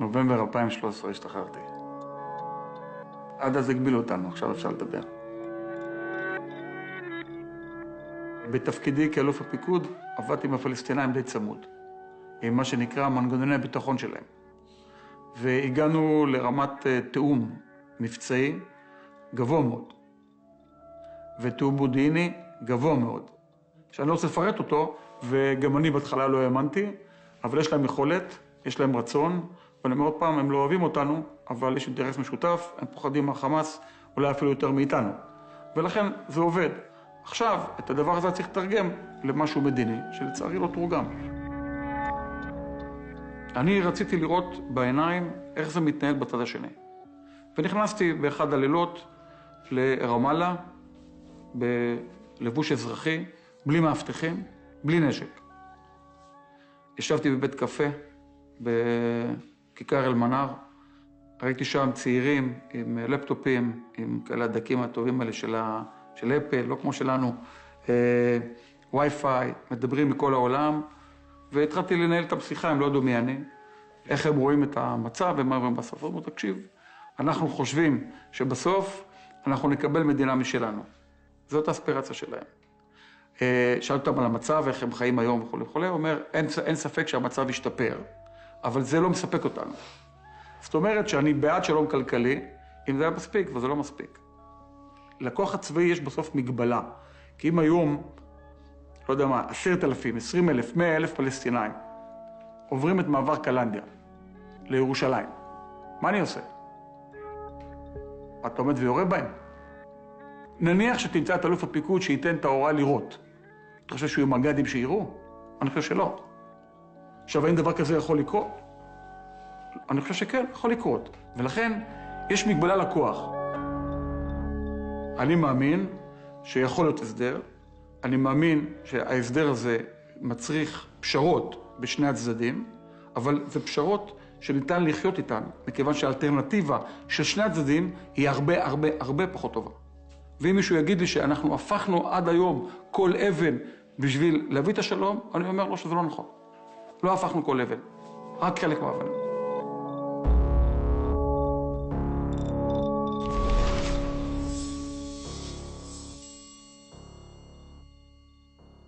נובמבר 2013 השתחררתי. עד אז הגבילו אותנו, עכשיו אפשר לדבר. בתפקידי כאלוף הפיקוד עבדתי עם הפלסטינאים די צמוד, עם מה שנקרא מנגנוני הביטחון שלהם. והגענו לרמת תאום מבצעי גבוה מאוד, ותאום מודיעיני גבוה מאוד. שאני לא רוצה לפרט אותו, וגם אני בהתחלה לא האמנתי, אבל יש להם יכולת, יש להם רצון, ואני אומר עוד פעם, הם לא אוהבים אותנו, אבל יש אינטרס משותף, הם פוחדים מהחמאס, אולי אפילו יותר מאיתנו. ולכן זה עובד. עכשיו, את הדבר הזה צריך לתרגם למשהו מדיני, שלצערי לא תורגם. אני רציתי לראות בעיניים איך זה מתנהל בצד השני. ונכנסתי באחד הלילות לרמאללה, בלבוש אזרחי, בלי מאבטחים, בלי נשק. ישבתי בבית קפה, בכיכר אל-מנאר, ראיתי שם צעירים עם לפטופים, עם כאלה הדקים הטובים האלה של אפל, לא כמו שלנו, וי-פיי, מדברים מכל העולם, והתחלתי לנהל את הפשיחה, הם לא ידעו מי אני, איך הם רואים את המצב, ומה אומרים בסוף. אמרו, תקשיב, אנחנו חושבים שבסוף אנחנו נקבל מדינה משלנו. זאת האספירציה שלהם. שאלתי אותם על המצב, איך הם חיים היום וכו' וכו', הוא אומר, אין ספק שהמצב ישתפר, אבל זה לא מספק אותנו. זאת אומרת שאני בעד שלום כלכלי, אם זה היה מספיק, וזה לא מספיק. לכוח הצבאי יש בסוף מגבלה, כי אם היום, לא יודע מה, 10,000, 20,000, 100,000 פלסטינאים, עוברים את מעבר קלנדיה לירושלים, מה אני עושה? אתה עומד ויורה בהם? נניח שתמצא את אלוף הפיקוד שייתן את ההוראה לראות. אתה חושב שהוא עם מג"דים שיראו? אני חושב שלא. עכשיו, האם דבר כזה יכול לקרות? אני חושב שכן, יכול לקרות. ולכן, יש מגבלה לכוח. אני מאמין שיכול להיות הסדר. אני מאמין שההסדר הזה מצריך פשרות בשני הצדדים, אבל זה פשרות שניתן לחיות איתן, מכיוון שהאלטרנטיבה של שני הצדדים היא הרבה הרבה הרבה פחות טובה. ואם מישהו יגיד לי שאנחנו הפכנו עד היום כל אבן בשביל להביא את השלום, אני אומר לו שזה לא נכון. לא הפכנו כל אבן, רק חלק מהאבנים.